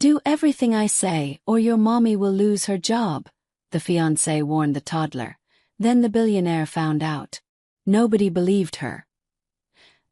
Do everything I say, or your mommy will lose her job, the fiancé warned the toddler. Then the billionaire found out. Nobody believed her.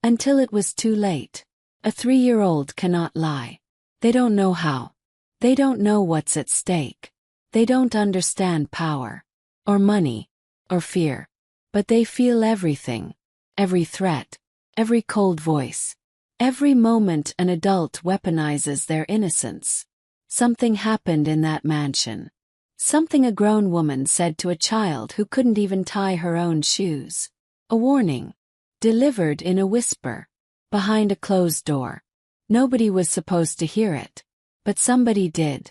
Until it was too late. A 3-year-old cannot lie. They don't know how. They don't know what's at stake. They don't understand power, or money, or fear. But they feel everything. Every threat. Every cold voice. Every moment an adult weaponizes their innocence. Something happened in that mansion. Something a grown woman said to a child who couldn't even tie her own shoes. A warning. Delivered in a whisper. Behind a closed door. Nobody was supposed to hear it. But somebody did.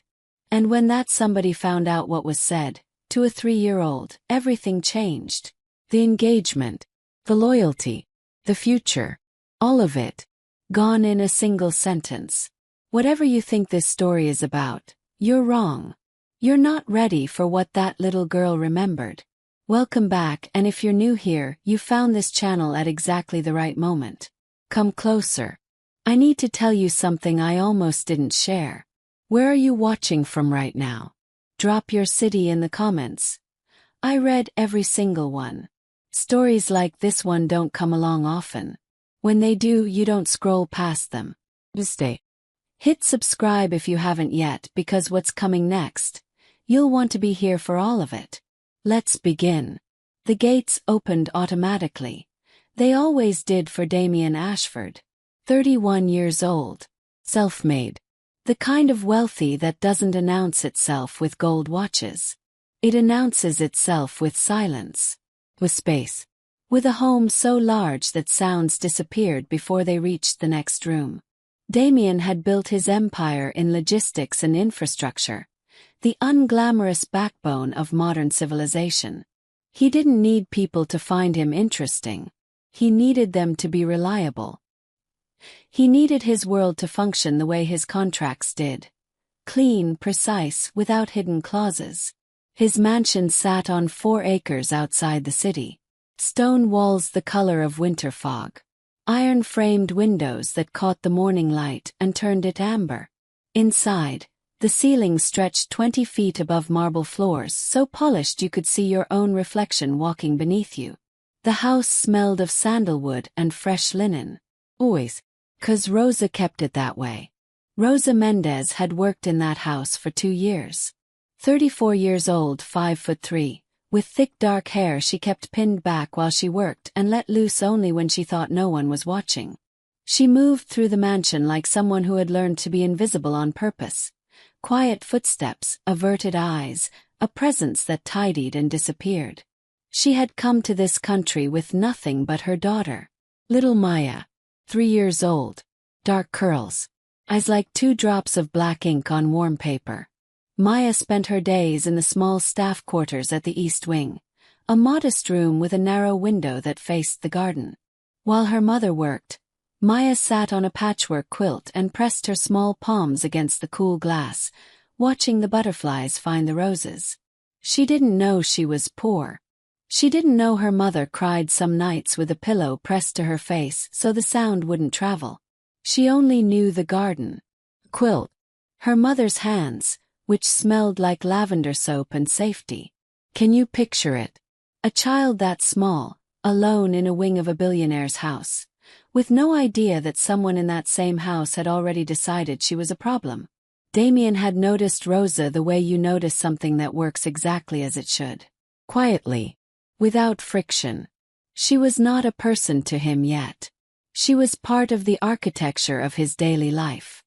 And when that somebody found out what was said, to a 3-year-old, everything changed. The engagement. The loyalty. The future. All of it. Gone in a single sentence. Whatever you think this story is about, you're wrong. You're not ready for what that little girl remembered. Welcome back, and if you're new here, you found this channel at exactly the right moment. Come closer. I need to tell you something I almost didn't share. Where are you watching from right now? Drop your city in the comments. I read every single one. Stories like this one don't come along often. When they do, you don't scroll past them. Just stay. Hit subscribe if you haven't yet, because what's coming next, you'll want to be here for all of it. Let's begin. The gates opened automatically. They always did for Damien Ashford. 31 years old. Self-made. The kind of wealthy that doesn't announce itself with gold watches. It announces itself with silence. With space. With a home so large that sounds disappeared before they reached the next room. Damien had built his empire in logistics and infrastructure. The unglamorous backbone of modern civilization. He didn't need people to find him interesting. He needed them to be reliable. He needed his world to function the way his contracts did. Clean, precise, without hidden clauses. His mansion sat on 4 acres outside the city. Stone walls the color of winter fog. Iron-framed windows that caught the morning light and turned it amber. Inside, the ceiling stretched 20 feet above marble floors, so polished you could see your own reflection walking beneath you. The house smelled of sandalwood and fresh linen. Always. 'Cause Rosa kept it that way. Rosa Mendez had worked in that house for 2 years. 34 years old, 5'3". With thick dark hair she kept pinned back while she worked and let loose only when she thought no one was watching. She moved through the mansion like someone who had learned to be invisible on purpose. Quiet footsteps, averted eyes, a presence that tidied and disappeared. She had come to this country with nothing but her daughter. Little Maya. 3 years old. Dark curls. Eyes like 2 drops of black ink on warm paper. Maya spent her days in the small staff quarters at the East Wing, a modest room with a narrow window that faced the garden. While her mother worked, Maya sat on a patchwork quilt and pressed her small palms against the cool glass, watching the butterflies find the roses. She didn't know she was poor. She didn't know her mother cried some nights with a pillow pressed to her face so the sound wouldn't travel. She only knew the garden. Quilt. Her mother's hands, which smelled like lavender soap and safety. Can you picture it? A child that small, alone in a wing of a billionaire's house, with no idea that someone in that same house had already decided she was a problem. Damien had noticed Rosa the way you notice something that works exactly as it should. Quietly. Without friction. She was not a person to him yet. She was part of the architecture of his daily life.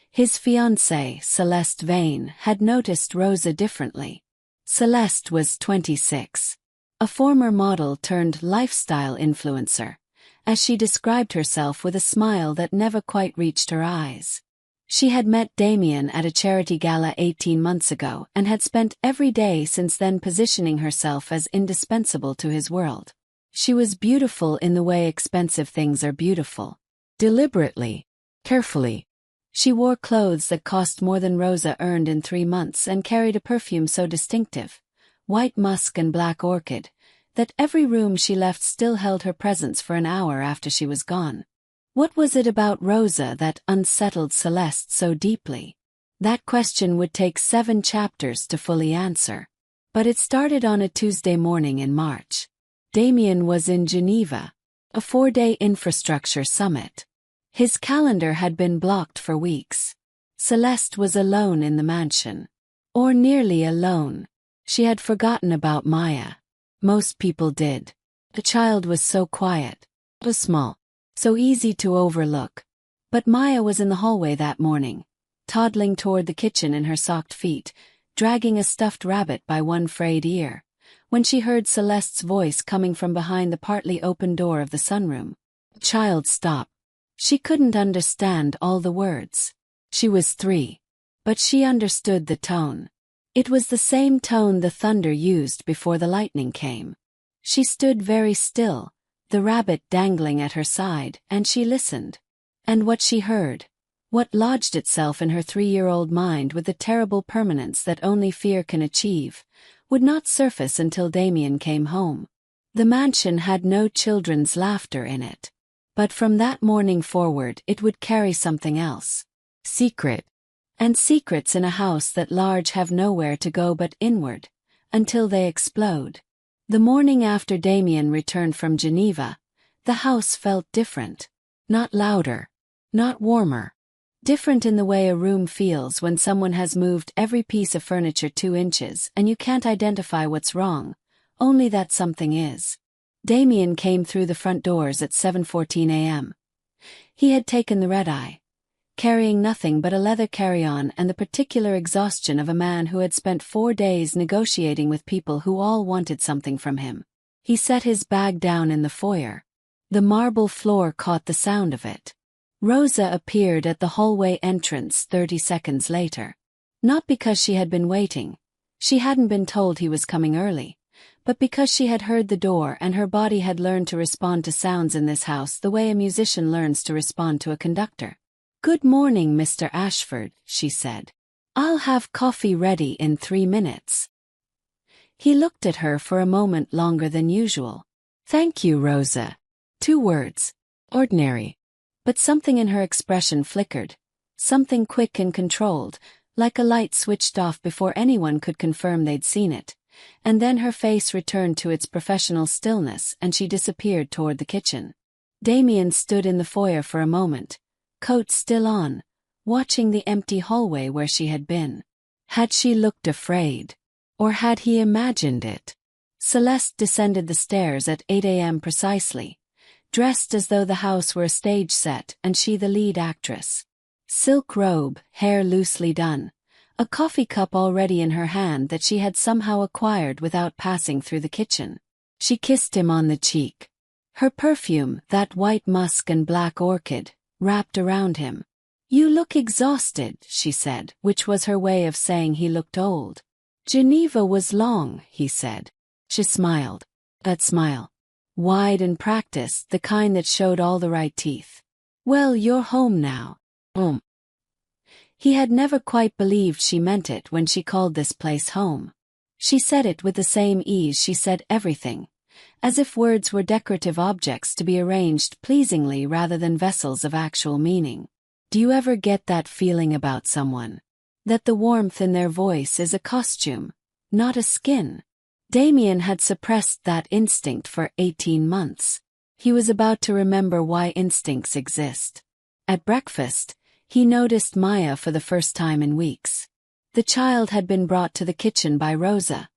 His fiancée, Celeste Vane, had noticed Rosa differently. Celeste was 26. A former model turned lifestyle influencer, as she described herself with a smile that never quite reached her eyes. She had met Damien at a charity gala 18 months ago and had spent every day since then positioning herself as indispensable to his world. She was beautiful in the way expensive things are beautiful. Deliberately. Carefully. She wore clothes that cost more than Rosa earned in 3 months and carried a perfume so distinctive, white musk and black orchid, that every room she left still held her presence for an hour after she was gone. What was it about Rosa that unsettled Celeste so deeply? That question would take 7 chapters to fully answer. But it started on a Tuesday morning in March. Damien was in Geneva, a 4-day infrastructure summit. His calendar had been blocked for weeks. Celeste was alone in the mansion. Or nearly alone. She had forgotten about Maya. Most people did. The child was so quiet, so small, so easy to overlook. But Maya was in the hallway that morning, toddling toward the kitchen in her socked feet, dragging a stuffed rabbit by one frayed ear, when she heard Celeste's voice coming from behind the partly open door of the sunroom. The child stopped. She couldn't understand all the words. She was 3. But she understood the tone. It was the same tone the thunder used before the lightning came. She stood very still, the rabbit dangling at her side, and she listened. And what she heard, what lodged itself in her 3-year-old mind with the terrible permanence that only fear can achieve, would not surface until Damien came home. The mansion had no children's laughter in it. But from that morning forward it would carry something else. Secret. And secrets in a house that large have nowhere to go but inward, until they explode. The morning after Damien returned from Geneva, the house felt different. Not louder. Not warmer. Different in the way a room feels when someone has moved every piece of furniture 2 inches and you can't identify what's wrong, only that something is. Damien came through the front doors at 7:14 a.m. He had taken the red-eye, carrying nothing but a leather carry-on and the particular exhaustion of a man who had spent 4 days negotiating with people who all wanted something from him. He set his bag down in the foyer. The marble floor caught the sound of it. Rosa appeared at the hallway entrance 30 seconds later. Not because she had been waiting. She hadn't been told he was coming early. But because she had heard the door and her body had learned to respond to sounds in this house the way a musician learns to respond to a conductor. "Good morning, Mr. Ashford," she said. "I'll have coffee ready in 3 minutes." He looked at her for a moment longer than usual. "Thank you, Rosa." 2 words. Ordinary. But something in her expression flickered. Something quick and controlled, like a light switched off before anyone could confirm they'd seen it. And then her face returned to its professional stillness and she disappeared toward the kitchen. Damien stood in the foyer for a moment, coat still on, watching the empty hallway where she had been. Had she looked afraid? Or had he imagined it? Celeste descended the stairs at 8 a.m. precisely, dressed as though the house were a stage set and she the lead actress. Silk robe, hair loosely done, a coffee cup already in her hand that she had somehow acquired without passing through the kitchen. She kissed him on the cheek. Her perfume, that white musk and black orchid, wrapped around him. "You look exhausted," she said, which was her way of saying he looked old. "Geneva was long," he said. She smiled. That smile. Wide and practiced, the kind that showed all the right teeth. "Well, you're home now." He had never quite believed she meant it when she called this place home. She said it with the same ease she said everything, as if words were decorative objects to be arranged pleasingly rather than vessels of actual meaning. Do you ever get that feeling about someone? That the warmth in their voice is a costume, not a skin? Damien had suppressed that instinct for 18 months. He was about to remember why instincts exist. At breakfast, he noticed Maya for the first time in weeks. The child had been brought to the kitchen by Rosa,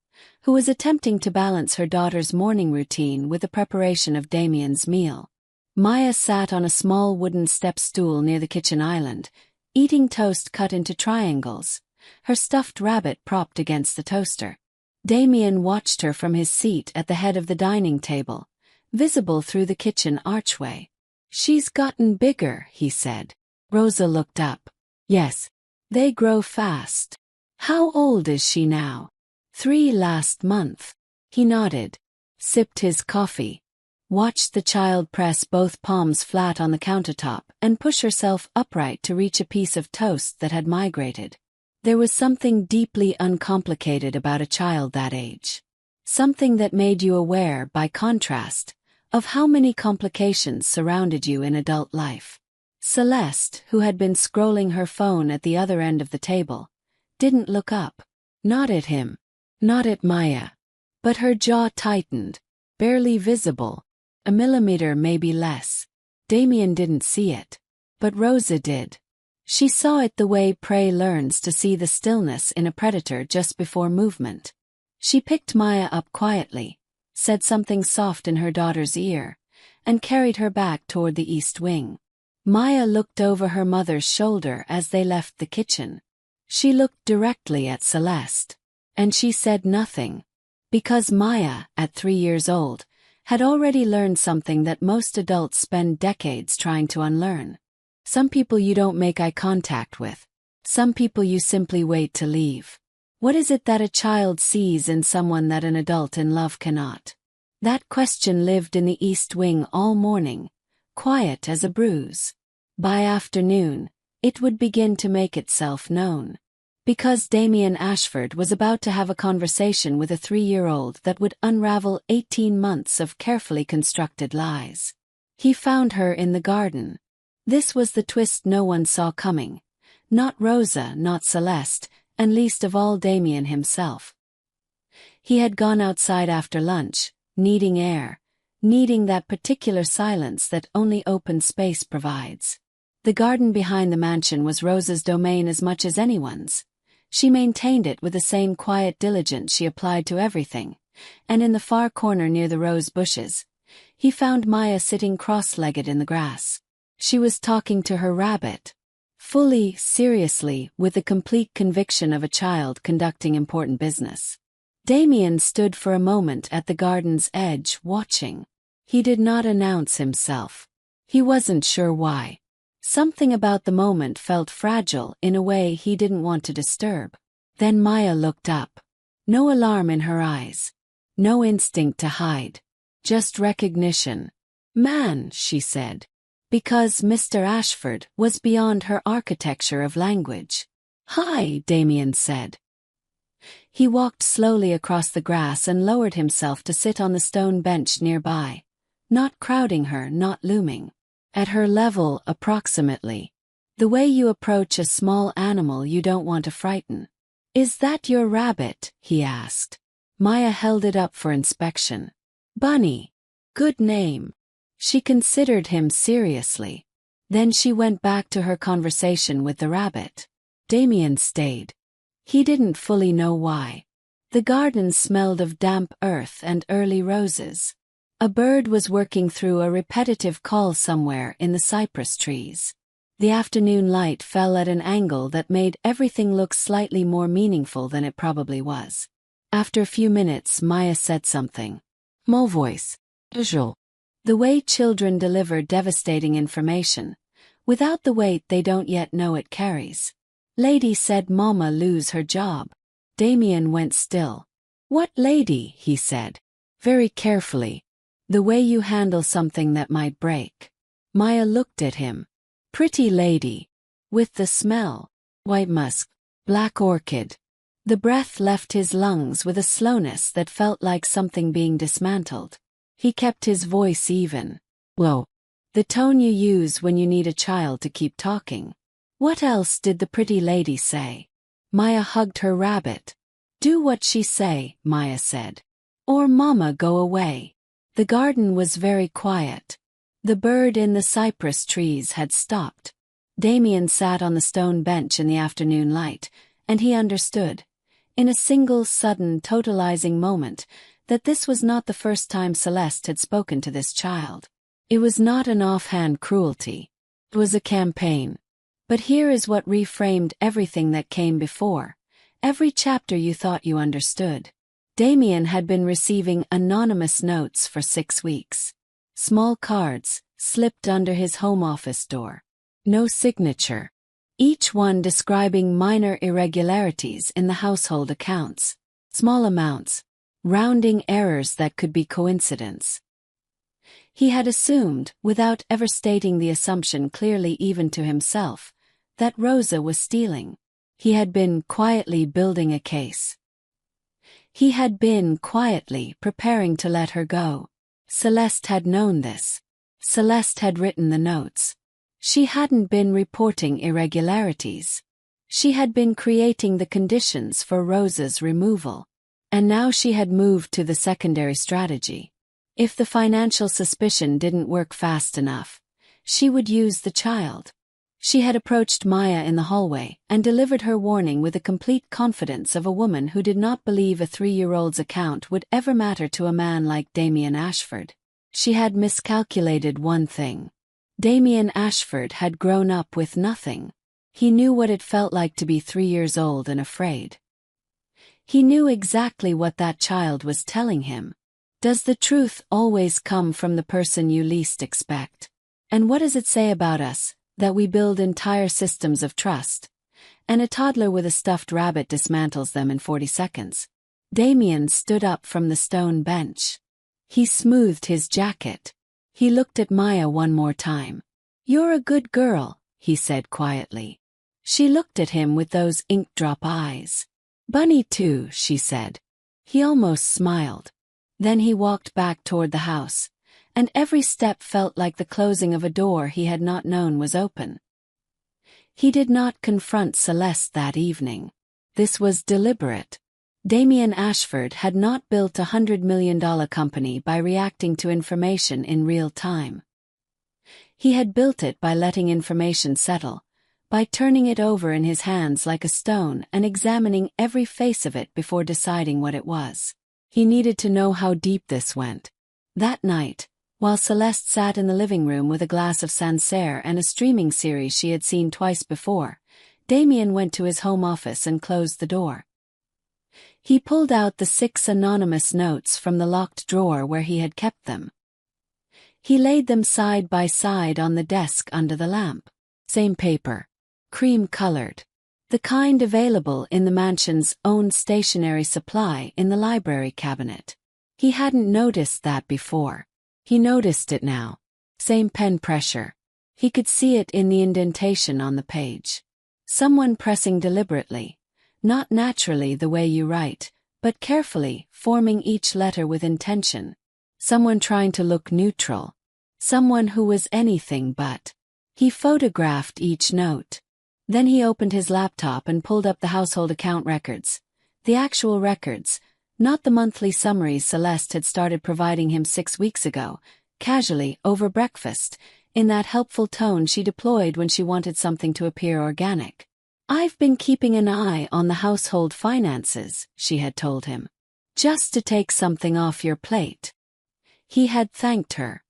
who was attempting to balance her daughter's morning routine with the preparation of Damien's meal. Maya sat on a small wooden step stool near the kitchen island, eating toast cut into triangles, her stuffed rabbit propped against the toaster. Damien watched her from his seat at the head of the dining table, visible through the kitchen archway. "She's gotten bigger," he said. Rosa looked up. "Yes. They grow fast. How old is she now?" 3 last month. He nodded, sipped his coffee, watched the child press both palms flat on the countertop and push herself upright to reach a piece of toast that had migrated. There was something deeply uncomplicated about a child that age. Something that made you aware, by contrast, of how many complications surrounded you in adult life. Celeste, who had been scrolling her phone at the other end of the table, didn't look up. Not at him. Not at Maya. But her jaw tightened. Barely visible. A millimeter, maybe less. Damien didn't see it. But Rosa did. She saw it the way prey learns to see the stillness in a predator just before movement. She picked Maya up quietly, said something soft in her daughter's ear, and carried her back toward the east wing. Maya looked over her mother's shoulder as they left the kitchen. She looked directly at Celeste. And she said nothing. Because Maya, at 3 years old, had already learned something that most adults spend decades trying to unlearn. Some people you don't make eye contact with. Some people you simply wait to leave. What is it that a child sees in someone that an adult in love cannot? That question lived in the East Wing all morning, quiet as a bruise. By afternoon, it would begin to make itself known. Because Damien Ashford was about to have a conversation with a 3-year-old that would unravel 18 months of carefully constructed lies. He found her in the garden. This was the twist no one saw coming. Not Rosa, not Celeste, and least of all Damien himself. He had gone outside after lunch, needing air, needing that particular silence that only open space provides. The garden behind the mansion was Rosa's domain as much as anyone's. She maintained it with the same quiet diligence she applied to everything, and in the far corner near the rose bushes, he found Maya sitting cross-legged in the grass. She was talking to her rabbit. Fully, seriously, with the complete conviction of a child conducting important business. Damien stood for a moment at the garden's edge, watching. He did not announce himself. He wasn't sure why. Something about the moment felt fragile in a way he didn't want to disturb. Then Maya looked up. No alarm in her eyes. No instinct to hide. Just recognition. Man, she said. Because Mr. Ashford was beyond her architecture of language. Hi, Damien said. He walked slowly across the grass and lowered himself to sit on the stone bench nearby. Not crowding her, not looming. At her level, approximately. The way you approach a small animal you don't want to frighten. Is that your rabbit? He asked. Maya held it up for inspection. Bunny. Good name. She considered him seriously. Then she went back to her conversation with the rabbit. Damien stayed. He didn't fully know why. The garden smelled of damp earth and early roses. A bird was working through a repetitive call somewhere in the cypress trees. The afternoon light fell at an angle that made everything look slightly more meaningful than it probably was. After a few minutes, Maya said something. Mo voice. Usual. The way children deliver devastating information, without the weight they don't yet know it carries. Lady said Mama lose her job. Damien went still. What lady? He said. Very carefully. The way you handle something that might break. Maya looked at him. Pretty lady. With the smell. White musk. Black orchid. The breath left his lungs with a slowness that felt like something being dismantled. He kept his voice even. Whoa. The tone you use when you need a child to keep talking. What else did the pretty lady say? Maya hugged her rabbit. Do what she say, Maya said. Or Mama go away. The garden was very quiet. The bird in the cypress trees had stopped. Damien sat on the stone bench in the afternoon light, and he understood, in a single sudden totalizing moment, that this was not the first time Celeste had spoken to this child. It was not an offhand cruelty. It was a campaign. But here is what reframed everything that came before. Every chapter you thought you understood. Damien had been receiving anonymous notes for 6 weeks. Small cards, slipped under his home office door. No signature. Each one describing minor irregularities in the household accounts. Small amounts. Rounding errors that could be coincidence. He had assumed, without ever stating the assumption clearly even to himself, that Rosa was stealing. He had been quietly building a case. He had been quietly preparing to let her go. Celeste had known this. Celeste had written the notes. She hadn't been reporting irregularities. She had been creating the conditions for Rose's removal. And now she had moved to the secondary strategy. If the financial suspicion didn't work fast enough, she would use the child. She had approached Maya in the hallway and delivered her warning with the complete confidence of a woman who did not believe a 3-year-old's account would ever matter to a man like Damien Ashford. She had miscalculated one thing. Damien Ashford had grown up with nothing. He knew what it felt like to be 3 years old and afraid. He knew exactly what that child was telling him. Does the truth always come from the person you least expect? And what does it say about us, that we build entire systems of trust, and a toddler with a stuffed rabbit dismantles them in 40 seconds? Damien stood up from the stone bench. He smoothed his jacket. He looked at Maya one more time. "You're a good girl," he said quietly. She looked at him with those ink-drop eyes. "Bunny too," she said. He almost smiled. Then he walked back toward the house, and every step felt like the closing of a door he had not known was open. He did not confront Celeste that evening. This was deliberate. Damien Ashford had not built a $100 million company by reacting to information in real time. He had built it by letting information settle, by turning it over in his hands like a stone and examining every face of it before deciding what it was. He needed to know how deep this went. That night, while Celeste sat in the living room with a glass of Sancerre and a streaming series she had seen twice before, Damien went to his home office and closed the door. He pulled out the 6 anonymous notes from the locked drawer where he had kept them. He laid them side by side on the desk under the lamp. Same paper. Cream-colored. The kind available in the mansion's own stationery supply in the library cabinet. He hadn't noticed that before. He noticed it now. Same pen pressure. He could see it in the indentation on the page. Someone pressing deliberately. Not naturally the way you write, but carefully, forming each letter with intention. Someone trying to look neutral. Someone who was anything but. He photographed each note. Then he opened his laptop and pulled up the household account records. The actual records, not the monthly summaries Celeste had started providing him 6 weeks ago, casually, over breakfast, in that helpful tone she deployed when she wanted something to appear organic. "I've been keeping an eye on the household finances," she had told him. "Just to take something off your plate." He had thanked her.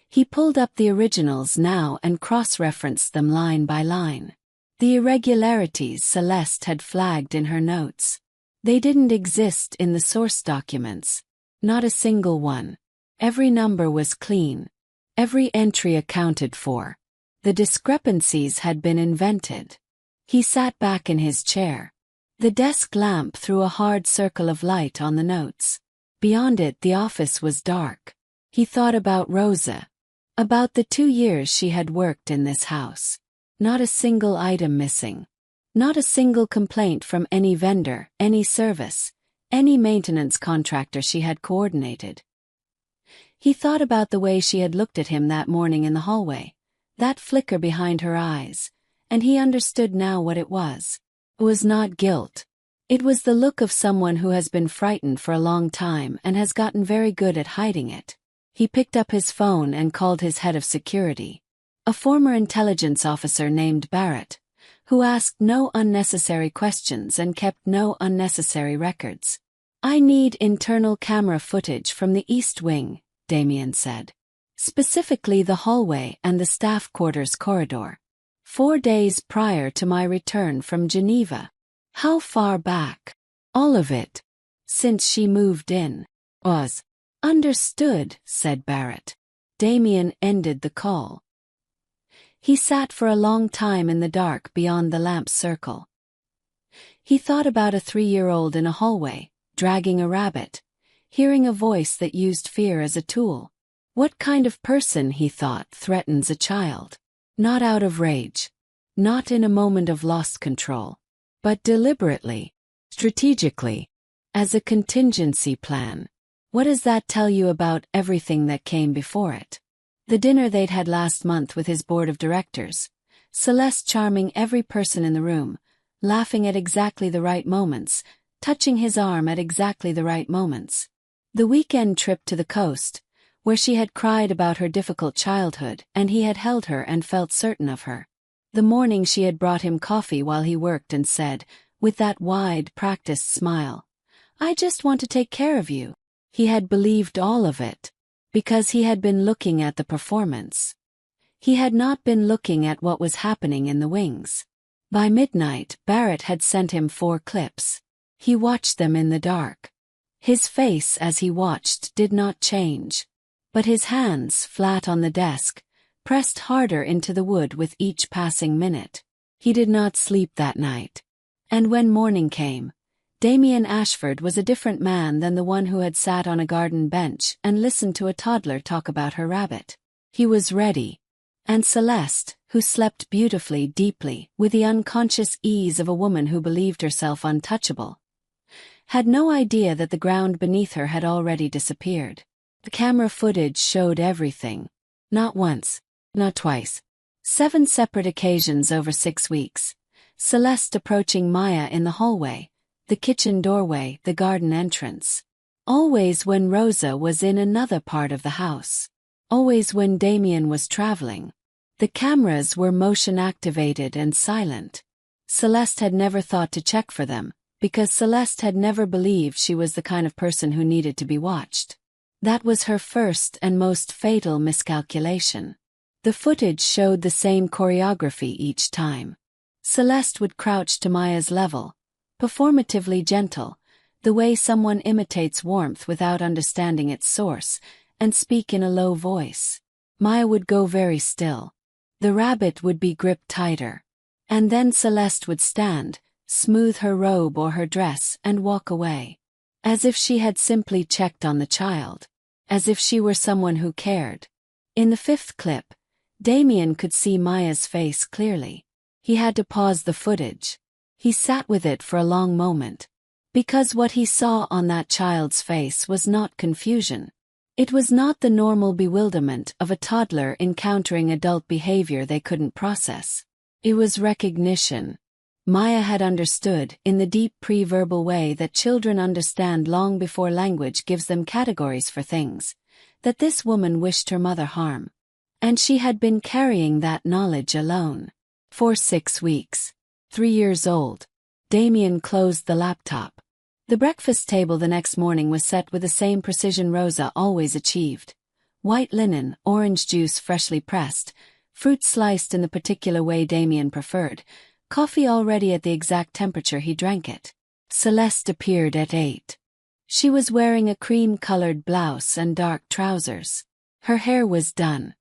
He pulled up the originals now and cross-referenced them line by line. The irregularities Celeste had flagged in her notes. They didn't exist in the source documents. Not a single one. Every number was clean. Every entry accounted for. The discrepancies had been invented. He sat back in his chair. The desk lamp threw a hard circle of light on the notes. Beyond it, the office was dark. He thought about Rosa. About the 2 years she had worked in this house. Not a single item missing. Not a single complaint from any vendor, any service, any maintenance contractor she had coordinated. He thought about the way she had looked at him that morning in the hallway, that flicker behind her eyes, and he understood now what it was. It was not guilt. It was the look of someone who has been frightened for a long time and has gotten very good at hiding it. He picked up his phone and called his head of security, a former intelligence officer named Barrett, who asked no unnecessary questions and kept no unnecessary records. "I need internal camera footage from the East Wing," Damien said. "Specifically the hallway and the staff quarters corridor. 4 days prior to my return from Geneva." "How far back?" "All of it. Since she moved in." "Was." "Understood," said Barrett. Damien ended the call. He sat for a long time in the dark beyond the lamp's circle. He thought about a 3-year-old in a hallway, dragging a rabbit, hearing a voice that used fear as a tool. What kind of person, he thought, threatens a child? Not out of rage. Not in a moment of lost control. But deliberately, strategically, as a contingency plan. What does that tell you about everything that came before it? The dinner they'd had last month with his board of directors. Celeste charming every person in the room, laughing at exactly the right moments, touching his arm at exactly the right moments. The weekend trip to the coast, where she had cried about her difficult childhood and he had held her and felt certain of her. The morning she had brought him coffee while he worked and said, with that wide, practiced smile, "I just want to take care of you." He had believed all of it, because he had been looking at the performance. He had not been looking at what was happening in the wings. By midnight, Barrett had sent him 4 clips. He watched them in the dark. His face as he watched did not change. But his hands, flat on the desk, pressed harder into the wood with each passing minute. He did not sleep that night. And when morning came, Damien Ashford was a different man than the one who had sat on a garden bench and listened to a toddler talk about her rabbit. He was ready. And Celeste, who slept beautifully, deeply, with the unconscious ease of a woman who believed herself untouchable, had no idea that the ground beneath her had already disappeared. The camera footage showed everything. Not once, not twice. 7 separate occasions over 6 weeks. Celeste approaching Maya in the hallway, the kitchen doorway, the garden entrance. Always when Rosa was in another part of the house. Always when Damien was traveling. The cameras were motion-activated and silent. Celeste had never thought to check for them, because Celeste had never believed she was the kind of person who needed to be watched. That was her first and most fatal miscalculation. The footage showed the same choreography each time. Celeste would crouch to Maya's level, performatively gentle, the way someone imitates warmth without understanding its source, and speak in a low voice. Maya would go very still. The rabbit would be gripped tighter. And then Celeste would stand, smooth her robe or her dress and walk away. As if she had simply checked on the child. As if she were someone who cared. In the 5th clip, Damien could see Maya's face clearly. He had to pause the footage. He sat with it for a long moment. Because what he saw on that child's face was not confusion. It was not the normal bewilderment of a toddler encountering adult behavior they couldn't process. It was recognition. Maya had understood, in the deep pre-verbal way that children understand long before language gives them categories for things, that this woman wished her mother harm. And she had been carrying that knowledge alone. For 6 weeks. 3 years old. Damien closed the laptop. The breakfast table the next morning was set with the same precision Rosa always achieved. White linen, orange juice freshly pressed, fruit sliced in the particular way Damien preferred, coffee already at the exact temperature he drank it. Celeste appeared at 8. She was wearing a cream-colored blouse and dark trousers. Her hair was done.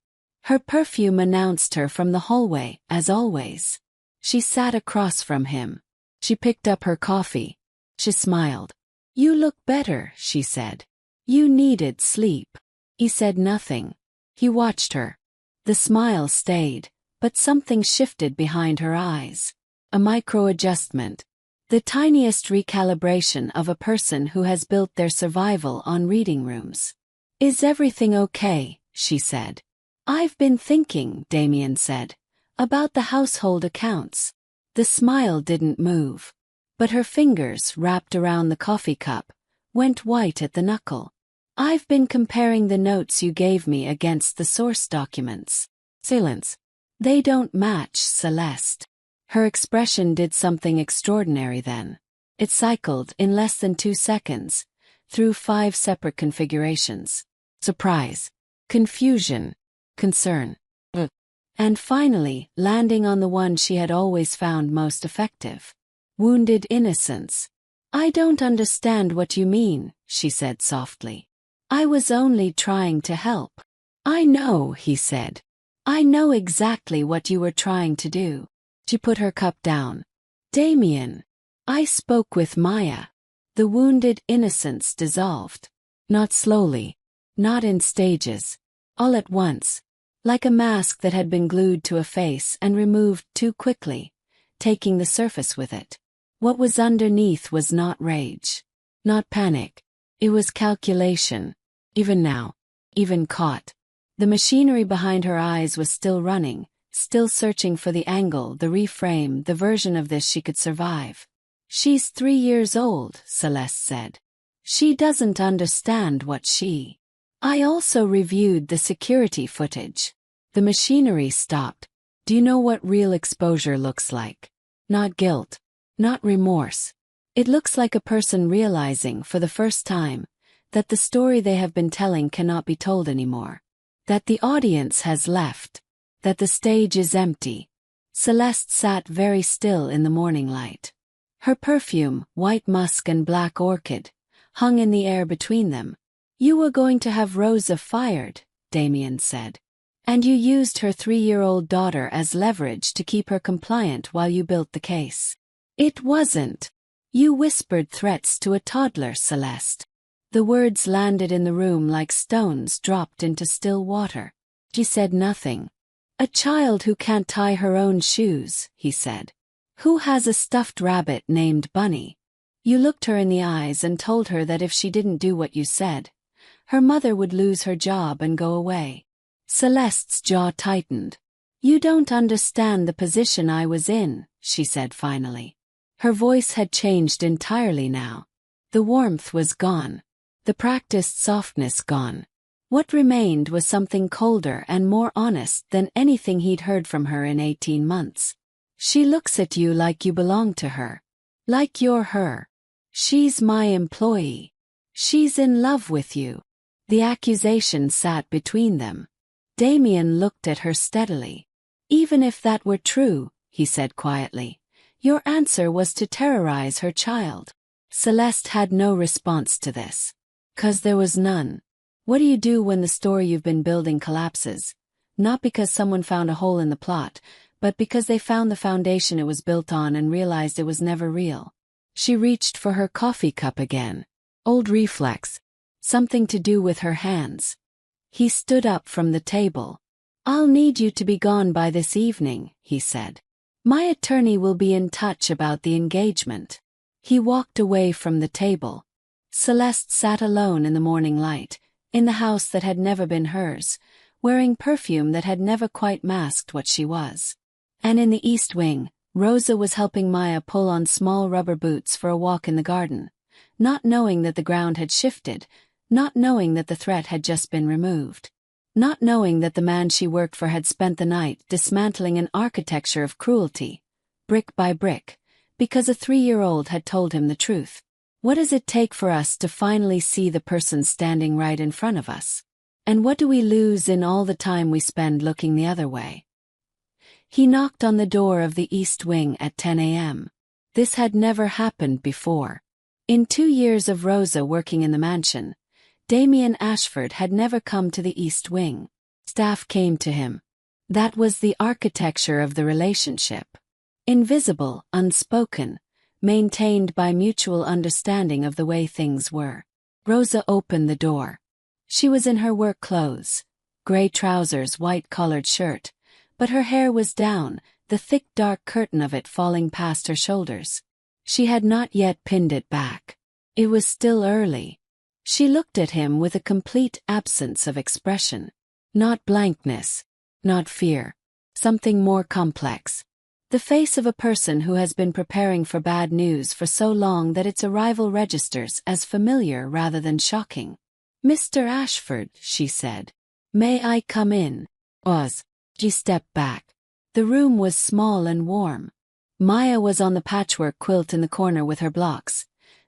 Her perfume announced her from the hallway, as always. She sat across from him. She picked up her coffee. She smiled. "You look better," she said. "You needed sleep." He said nothing. He watched her. The smile stayed, but something shifted behind her eyes. A micro-adjustment. The tiniest recalibration of a person who has built their survival on reading rooms. "Is everything okay?" she said. "I've been thinking," Damien said, "about the household accounts." The smile didn't move. But her fingers, wrapped around the coffee cup, went white at the knuckle. "I've been comparing the notes you gave me against the source documents." Silence. "They don't match, Celeste." Her expression did something extraordinary then. It cycled, in less than 2 seconds, through 5 separate configurations. Surprise. Confusion. Concern. And finally, landing on the one she had always found most effective. Wounded innocence. "I don't understand what you mean," she said softly. "I was only trying to help." "I know," he said. "I know exactly what you were trying to do." She put her cup down. "Damien, I spoke with Maya." The wounded innocence dissolved. Not slowly. Not in stages. All at once. Like a mask that had been glued to a face and removed too quickly, taking the surface with it. What was underneath was not rage. Not panic. It was calculation. Even now. Even caught. The machinery behind her eyes was still running, still searching for the angle, the reframe, the version of this she could survive. "She's 3 years old," Celeste said. "She doesn't understand what she—" "I also reviewed the security footage." The machinery stopped. "Do you know what real exposure looks like? Not guilt. Not remorse. It looks like a person realizing, for the first time, that the story they have been telling cannot be told anymore. That the audience has left. That the stage is empty." Celeste sat very still in the morning light. Her perfume, white musk and black orchid, hung in the air between them. "You were going to have Rosa fired," Damien said. "And you used her 3-year-old daughter as leverage to keep her compliant while you built the case." "It wasn't. You whispered threats to a toddler, Celeste." The words landed in the room like stones dropped into still water. She said nothing. "A child who can't tie her own shoes," he said. "Who has a stuffed rabbit named Bunny. You looked her in the eyes and told her that if she didn't do what you said, her mother would lose her job and go away." Celeste's jaw tightened. "You don't understand the position I was in," she said finally. Her voice had changed entirely now. The warmth was gone. The practiced softness gone. What remained was something colder and more honest than anything he'd heard from her in 18 months. "She looks at you like you belong to her. Like you're her. She's my employee. She's in love with you." The accusation sat between them. Damien looked at her steadily. "Even if that were true," he said quietly, "your answer was to terrorize her child." Celeste had no response to this. 'Cause there was none. What do you do when the story you've been building collapses? Not because someone found a hole in the plot, but because they found the foundation it was built on and realized it was never real. She reached for her coffee cup again. Old reflex. Something to do with her hands. He stood up from the table. "I'll need you to be gone by this evening," he said. "My attorney will be in touch about the engagement." He walked away from the table. Celeste sat alone in the morning light, in the house that had never been hers, wearing perfume that had never quite masked what she was. And in the East Wing, Rosa was helping Maya pull on small rubber boots for a walk in the garden, not knowing that the ground had shifted, not knowing that the threat had just been removed, not knowing that the man she worked for had spent the night dismantling an architecture of cruelty, brick by brick, because a 3-year-old had told him the truth. What does it take for us to finally see the person standing right in front of us? And what do we lose in all the time we spend looking the other way? He knocked on the door of the East Wing at 10 a.m. This had never happened before. In 2 years of Rosa working in the mansion, Damien Ashford had never come to the East Wing. Staff came to him. That was the architecture of the relationship. Invisible, unspoken, maintained by mutual understanding of the way things were. Rosa opened the door. She was in her work clothes, gray trousers, white-collared shirt, but her hair was down, the thick dark curtain of it falling past her shoulders. She had not yet pinned it back. It was still early. She looked at him with a complete absence of expression. Not blankness, not fear. Something more complex. The face of a person who has been preparing for bad news for so long that its arrival registers as familiar rather than shocking. "Mr. Ashford," she said. "May I come in?" She stepped back. The room was small and warm. Maya was on the patchwork quilt in the corner with her blocks,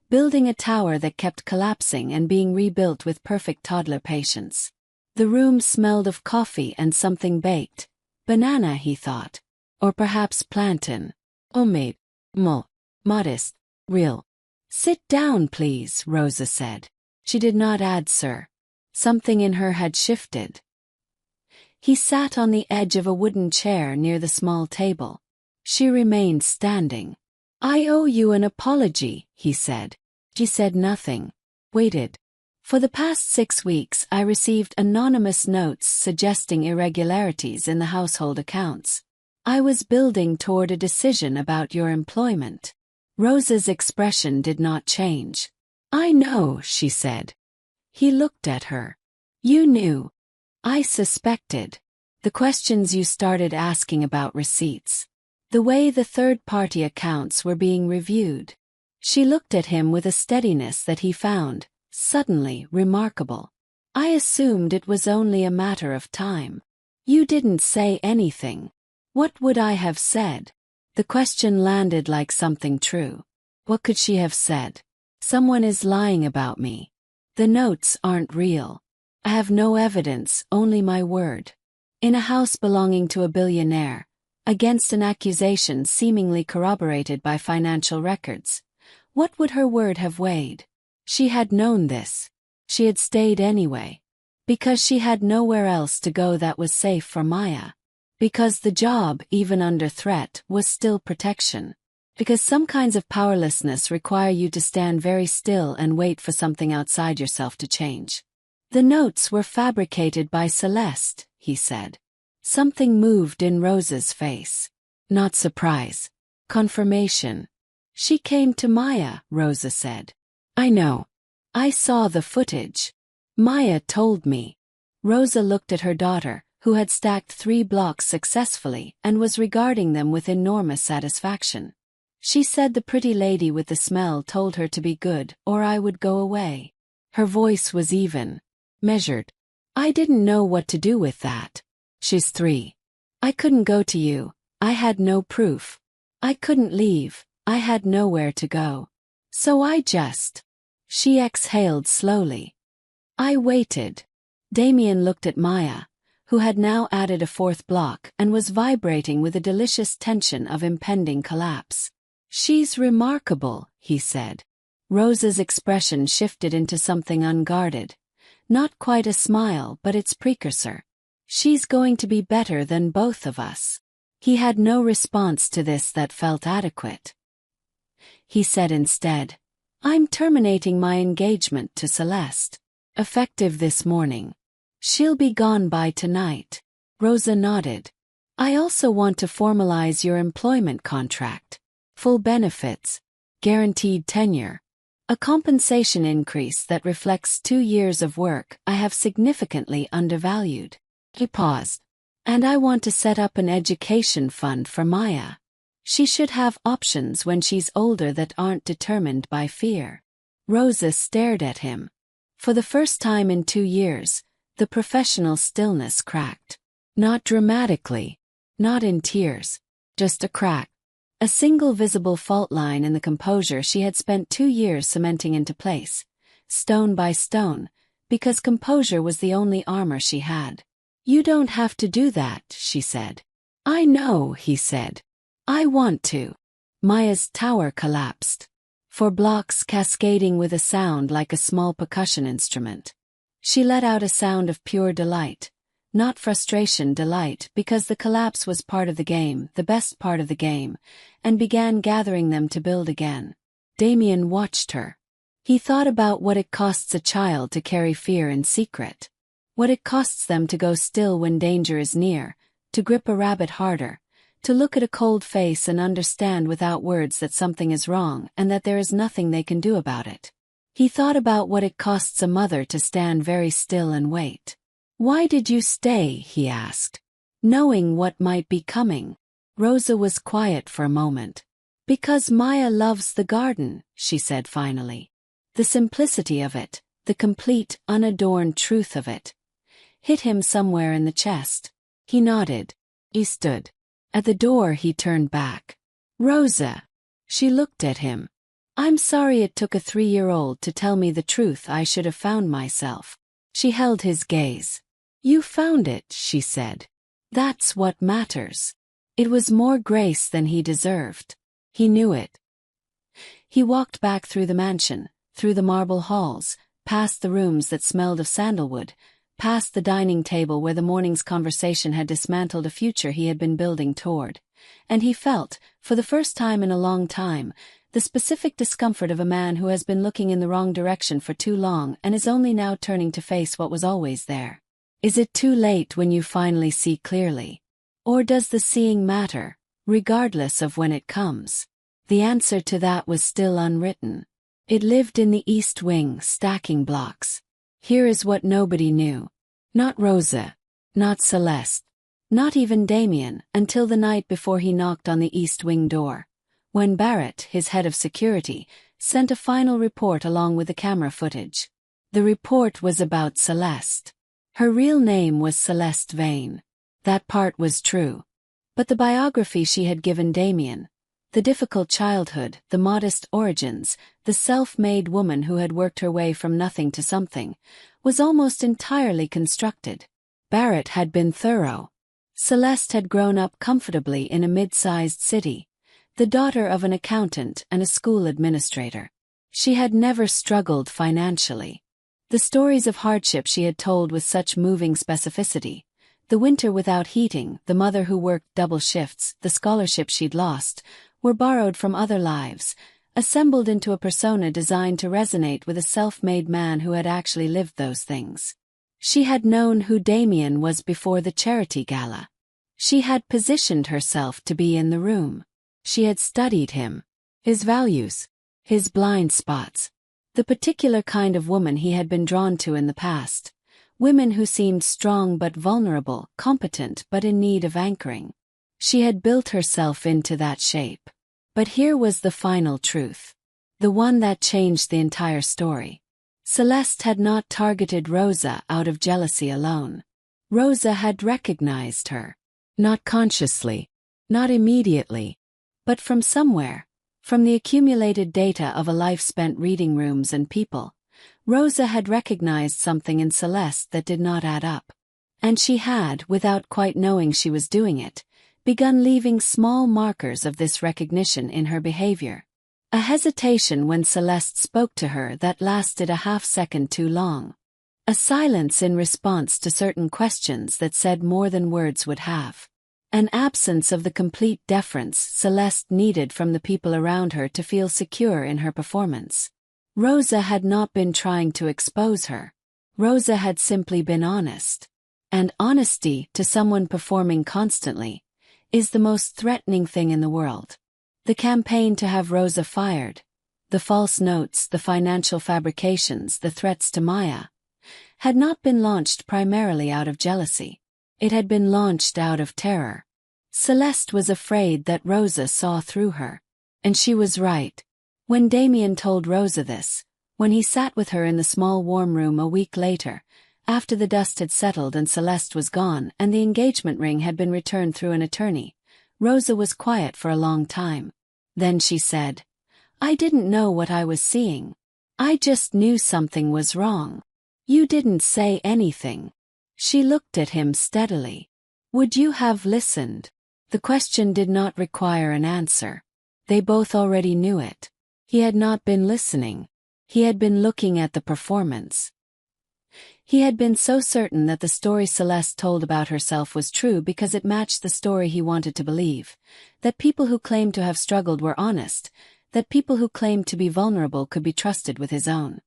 building a tower that kept collapsing and being rebuilt with perfect toddler patience. The room smelled of coffee and something baked. Banana, he thought. Or perhaps plantain. Maid. Modest. Real. "Sit down, please," Rosa said. She did not answer. Something in her had shifted. He sat on the edge of a wooden chair near the small table. She remained standing. "I owe you an apology," he said. She said nothing. Waited. "For the past 6 weeks I received anonymous notes suggesting irregularities in the household accounts. I was building toward a decision about your employment." Rosa's expression did not change. "I know," she said. He looked at her. "You knew." I suspected. The questions you started asking about receipts. The way the third-party accounts were being reviewed. She looked at him with a steadiness that he found, suddenly, remarkable. I assumed it was only a matter of time. You didn't say anything. What would I have said? The question landed like something true. What could she have said? Someone is lying about me. The notes aren't real. I have no evidence, only my word. In a house belonging to a billionaire, against an accusation seemingly corroborated by financial records. What would her word have weighed? She had known this. She had stayed anyway. Because she had nowhere else to go that was safe for Maya. Because the job, even under threat, was still protection. Because some kinds of powerlessness require you to stand very still and wait for something outside yourself to change. The notes were fabricated by Celeste, he said. Something moved in Rosa's face. Not surprise. Confirmation. She came to Maya, Rosa said. I know. I saw the footage. Maya told me. Rosa looked at her daughter, who had stacked 3 blocks successfully and was regarding them with enormous satisfaction. She said the pretty lady with the smell told her to be good or I would go away. Her voice was even, measured. I didn't know what to do with that. She's 3. I couldn't go to you. I had no proof. I couldn't leave. I had nowhere to go. So I just... She exhaled slowly. I waited. Damien looked at Maya, who had now added a 4th block and was vibrating with a delicious tension of impending collapse. She's remarkable, he said. Rosa's expression shifted into something unguarded. Not quite a smile, but its precursor. She's going to be better than both of us. He had no response to this that felt adequate. He said instead, I'm terminating my engagement to Celeste. Effective this morning. She'll be gone by tonight. Rosa nodded. I also want to formalize your employment contract. Full benefits. Guaranteed tenure. A compensation increase that reflects 2 years of work I have significantly undervalued. He paused. And I want to set up an education fund for Maya. She should have options when she's older that aren't determined by fear. Rosa stared at him. For the first time in 2 years, the professional stillness cracked. Not dramatically. Not in tears. Just a crack. A single visible fault line in the composure she had spent 2 years cementing into place, stone by stone, because composure was the only armor she had. You don't have to do that, she said. I know, he said. I want to. Maya's tower collapsed. 4 blocks cascading with a sound like a small percussion instrument. She let out a sound of pure delight. Not frustration, delight, because the collapse was part of the game, the best part of the game, and began gathering them to build again. Damien watched her. He thought about what it costs a child to carry fear in secret. What it costs them to go still when danger is near, to grip a rabbit harder, to look at a cold face and understand without words that something is wrong and that there is nothing they can do about it. He thought about what it costs a mother to stand very still and wait. Why did you stay, he asked, knowing what might be coming? Rosa was quiet for a moment. Because Maya loves the garden, she said finally. The simplicity of it, the complete, unadorned truth of it, hit him somewhere in the chest. He nodded. He stood. At the door he turned back. Rosa. She looked at him. I'm sorry it took a 3-year-old to tell me the truth I should have found myself. She held his gaze. You found it, she said. That's what matters. It was more grace than he deserved. He knew it. He walked back through the mansion, through the marble halls, past the rooms that smelled of sandalwood, past the dining table where the morning's conversation had dismantled a future he had been building toward. And he felt, for the first time in a long time, the specific discomfort of a man who has been looking in the wrong direction for too long and is only now turning to face what was always there. Is it too late when you finally see clearly? Or does the seeing matter, regardless of when it comes? The answer to that was still unwritten. It lived in the East Wing, stacking blocks. Here is what nobody knew. Not Rosa, Not Celeste. Not even Damien, until the night before he knocked on the East Wing door, when Barrett, his head of security, sent a final report along with the camera footage. The report was about Celeste. Her real name was Celeste Vane. That part was true. But the biography she had given Damien, the difficult childhood, the modest origins, the self-made woman who had worked her way from nothing to something, was almost entirely constructed. Barrett had been thorough. Celeste had grown up comfortably in a mid-sized city, the daughter of an accountant and a school administrator. She had never struggled financially. The stories of hardship she had told with such moving specificity, the winter without heating, the mother who worked double shifts, the scholarship she'd lost, were borrowed from other lives, assembled into a persona designed to resonate with a self-made man who had actually lived those things. She had known who Damien was before the charity gala. She had positioned herself to be in the room. She had studied him, his values, his blind spots, the particular kind of woman he had been drawn to in the past, women who seemed strong but vulnerable, competent but in need of anchoring. She had built herself into that shape. But here was the final truth, the one that changed the entire story. Celeste had not targeted Rosa out of jealousy alone. Rosa had recognized her. Not consciously, not immediately, but from somewhere, from the accumulated data of a life spent reading rooms and people, Rosa had recognized something in Celeste that did not add up. And she had, without quite knowing she was doing it, begun leaving small markers of this recognition in her behavior. A hesitation when Celeste spoke to her that lasted a half-second too long. A silence in response to certain questions that said more than words would have. An absence of the complete deference Celeste needed from the people around her to feel secure in her performance. Rosa had not been trying to expose her. Rosa had simply been honest. And honesty, to someone performing constantly, is the most threatening thing in the world. The campaign to have Rosa fired, the false notes, the financial fabrications, the threats to Maya, had not been launched primarily out of jealousy. It had been launched out of terror. Celeste was afraid that Rosa saw through her. And she was right. When Damien told Rosa this, when he sat with her in the small warm room a week later, after the dust had settled and Celeste was gone and the engagement ring had been returned through an attorney, Rosa was quiet for a long time. Then she said, "I didn't know what I was seeing. I just knew something was wrong." "You didn't say anything." She looked at him steadily. "Would you have listened?" The question did not require an answer. They both already knew it. He had not been listening. He had been looking at the performance. He had been so certain that the story Celeste told about herself was true because it matched the story he wanted to believe, that people who claimed to have struggled were honest, that people who claimed to be vulnerable could be trusted with his own.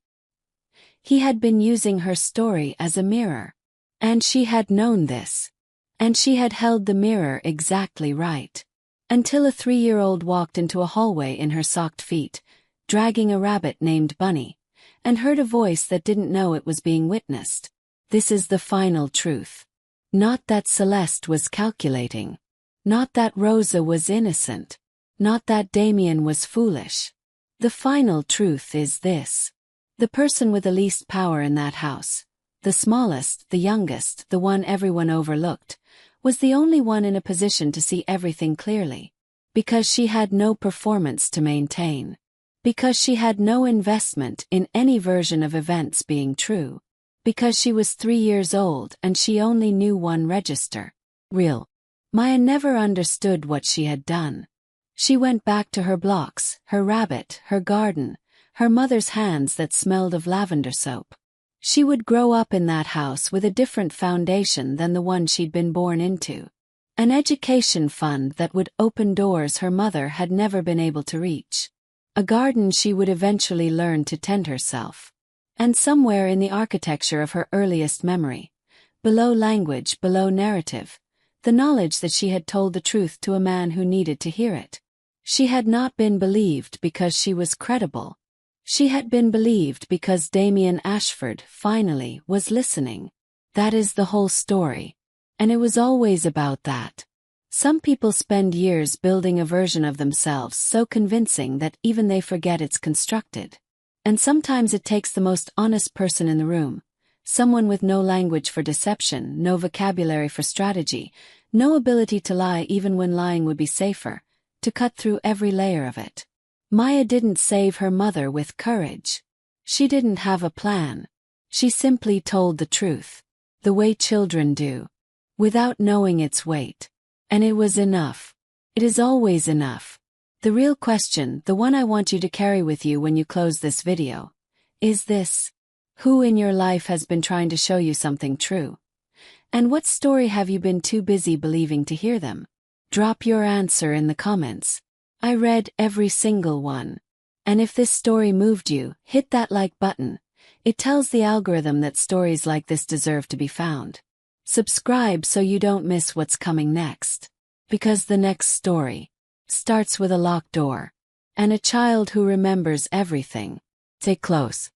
He had been using her story as a mirror. And she had known this. And she had held the mirror exactly right. Until a 3-year-old walked into a hallway in her socked feet, dragging a rabbit named Bunny, and heard a voice that didn't know it was being witnessed. This is the final truth. Not that Celeste was calculating. Not that Rosa was innocent. Not that Damien was foolish. The final truth is this. The person with the least power in that house, the smallest, the youngest, the one everyone overlooked, was the only one in a position to see everything clearly. Because she had no performance to maintain. Because she had no investment in any version of events being true. Because she was 3 years old and she only knew one register. Real. Maya never understood what she had done. She went back to her blocks, her rabbit, her garden, her mother's hands that smelled of lavender soap. She would grow up in that house with a different foundation than the one she'd been born into. An education fund that would open doors her mother had never been able to reach. A garden she would eventually learn to tend herself. And somewhere in the architecture of her earliest memory, below language, below narrative, the knowledge that she had told the truth to a man who needed to hear it. She had not been believed because she was credible. She had been believed because Damien Ashford, finally, was listening. That is the whole story. And it was always about that. Some people spend years building a version of themselves so convincing that even they forget it's constructed. And sometimes it takes the most honest person in the room, someone with no language for deception, no vocabulary for strategy, no ability to lie even when lying would be safer, to cut through every layer of it. Maya didn't save her mother with courage. She didn't have a plan. She simply told the truth, the way children do, without knowing its weight. And it was enough. It is always enough. The real question, the one I want you to carry with you when you close this video, is this: who in your life has been trying to show you something true? And what story have you been too busy believing to hear them? Drop your answer in the comments. I read every single one. And if this story moved you, hit that like button. It tells the algorithm that stories like this deserve to be found. Subscribe so you don't miss what's coming next. Because the next story starts with a locked door and a child who remembers everything. Stay close.